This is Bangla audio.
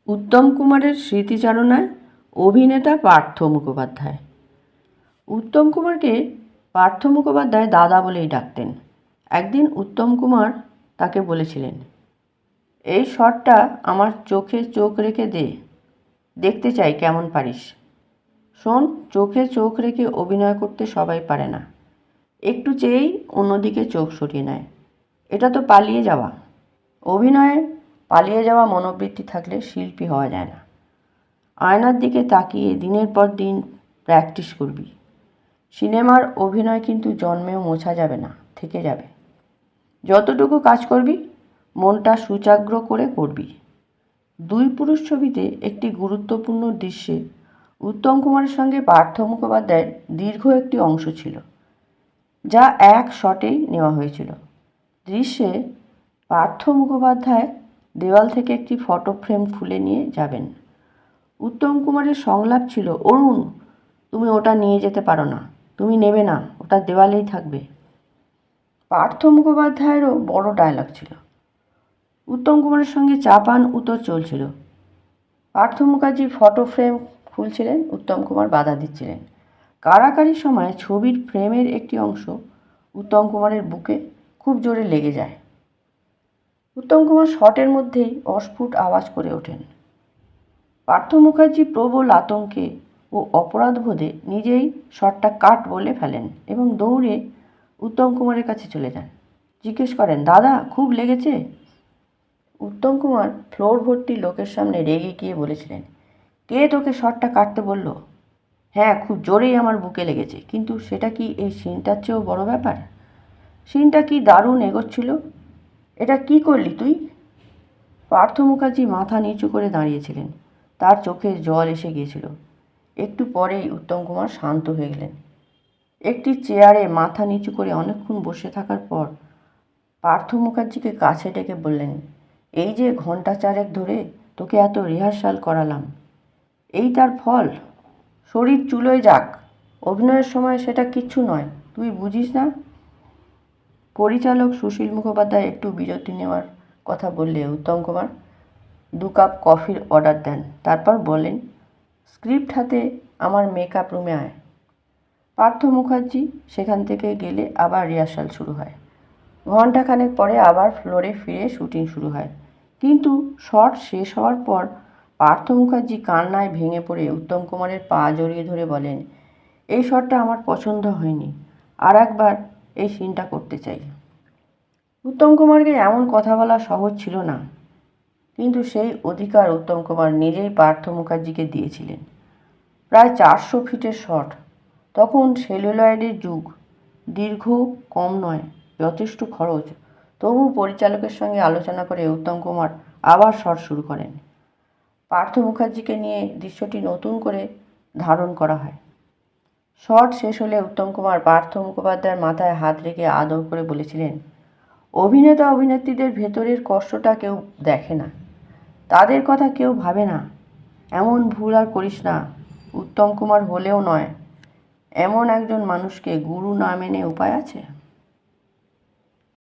উত্তম কুমারের স্মৃতিচারণায় অভিনেতা পার্থ মুখোপাধ্যায়। উত্তম কুমারকে পার্থ মুখোপাধ্যায় দাদা বলেই ডাকতেন। একদিন উত্তম কুমার তাকে বলেছিলেন, এই শটটা আমার চোখে চোখ রেখে দে, দেখতে চাই কেমন পারিস। শোন, চোখে চোখ রেখে অভিনয় করতে সবাই পারে না, একটু চেয়েই অন্যদিকে চোখ সরিয়ে নেয়। এটা তো পালিয়ে যাওয়া। অভিনয়ে পালিয়ে যাওয়া মনোবৃত্তি থাকলে শিল্পী হওয়া যায় না। আয়নার দিকে তাকিয়ে দিনের পর দিন প্র্যাকটিস করবি। সিনেমার অভিনয় কিন্তু জন্মেও মোছা যাবে না, থেকে যাবে। যতটুকু কাজ করবি মনটা সুচাগ্র করে করবি। দুই পুরুষ ছবিতে একটি গুরুত্বপূর্ণ দৃশ্যে উত্তম কুমারের সঙ্গে পার্থ মুখোপাধ্যায়ের দীর্ঘ একটি অংশ ছিল, যা এক শটেই নেওয়া হয়েছিল। দৃশ্যে পার্থ মুখোপাধ্যায় দেওয়াল থেকে একটি ফটো ফ্রেম খুলে নিয়ে যাবেন। উত্তম কুমারের সংলাপ ছিল, অরুণ, তুমি ওটা নিয়ে যেতে পারো না, তুমি নেবে না, ওটা দেওয়ালেই থাকবে। পার্থ মুখোপাধ্যায়েরও বড় ডায়লগ ছিল। উত্তম কুমারের সঙ্গে চাপান উতর চলছিল। পার্থ মুখার্জি ফটো ফ্রেম খুলছিলেন, উত্তম কুমার বাধা দিচ্ছিলেন। কাড়াকাড়ির সময় ছবির ফ্রেমের একটি অংশ উত্তম কুমারের বুকে খুব জোরে লেগে যায়। উত্তম কুমার শটের মধ্যেই অস্ফুট আওয়াজ করে ওঠেন। পার্থ মুখার্জি প্রবল আতঙ্কে ও অপরাধবোধে নিজেই শটটা কাট বলে ফেলেন এবং দৌড়ে উত্তম কুমারের কাছে চলে যান। জিজ্ঞেস করেন, দাদা খুব লেগেছে? উত্তম কুমার ফ্লোর ভর্তি লোকের সামনে রেগে গিয়ে বলেছিলেন, কে তোকে শটটা কাটতে বলল? হ্যাঁ, খুব জোরেই আমার বুকে লেগেছে, কিন্তু সেটা কি এই সিনটার চেয়েও বড় ব্যাপার? সিনটা কি দারুণ এগোচ্ছিল। এটা কি করলি তুই? পার্থ মুখার্জি মাথা নিচু করে দাঁড়িয়েছিলেন, তার চোখে জল এসে গিয়েছিল। একটু পরেই উত্তম কুমার শান্ত হয়ে গেলেন। একটি চেয়ারে মাথা নিচু করে অনেকক্ষণ বসে থাকার পর পার্থ মুখার্জিকে কাছে ডেকে বললেন, এই যে ঘন্টা চারেক ধরে তোকে এত রিহার্সাল করালাম, এই তার ফল। শরীর চুলোয় যাক, অভিনয়ের সময় সেটা কিচ্ছু নয়, তুই বুঝিস না? পরিচালক সুশীল মুখোপাধ্যায় একটু বিরতি নেওয়ার কথা বললে উত্তম কুমার 2 কাপ কফির অর্ডার দেন। তারপর বলেন, স্ক্রিপ্ট হাতে আমার মেকআপ রুমে আয়। পার্থ মুখার্জি সেখান থেকে গেলে আবার রিহার্সাল শুরু হয়। ঘণ্টাখানেক পরে আবার ফ্লোরে ফিরে শুটিং শুরু হয়। কিন্তু শট শেষ হওয়ার পর পার্থ মুখার্জি কান্নায় ভেঙে পড়ে উত্তম কুমারের পা জড়িয়ে ধরে বলেন, এই শটটা আমার পছন্দ হয়নি, আর একবার এই সিনটা করতে চাই। উত্তম কুমারকে এমন কথা বলা সহজ ছিল না, কিন্তু সেই অধিকার উত্তম কুমার নিজেই পার্থ মুখার্জিকে দিয়েছিলেন। প্রায় 400 ফিটের শট, তখন সেলুলয়েডের যুগ, দীর্ঘ কম নয়, যথেষ্ট খরচ। তবু পরিচালকের সঙ্গে আলোচনা করে উত্তম কুমার আবার শট শুরু করেন। পার্থ মুখার্জিকে নিয়ে দৃশ্যটি নতুন করে ধারণ করা হয়। শট শেষ হলে উত্তম কুমার পার্থ মুখোপাধ্যায়ের মাথায় হাত রেখে আদর করে বলেছিলেন, অভিনেতা অভিনেত্রীদের ভেতরের কষ্টটা কেউ দেখে না, তাদের কথা কেউ ভাবে না। এমন ভুল আর করিস না। উত্তম কুমার হলেও নয়, এমন একজন মানুষকে গুরু না মেনে উপায় আছে?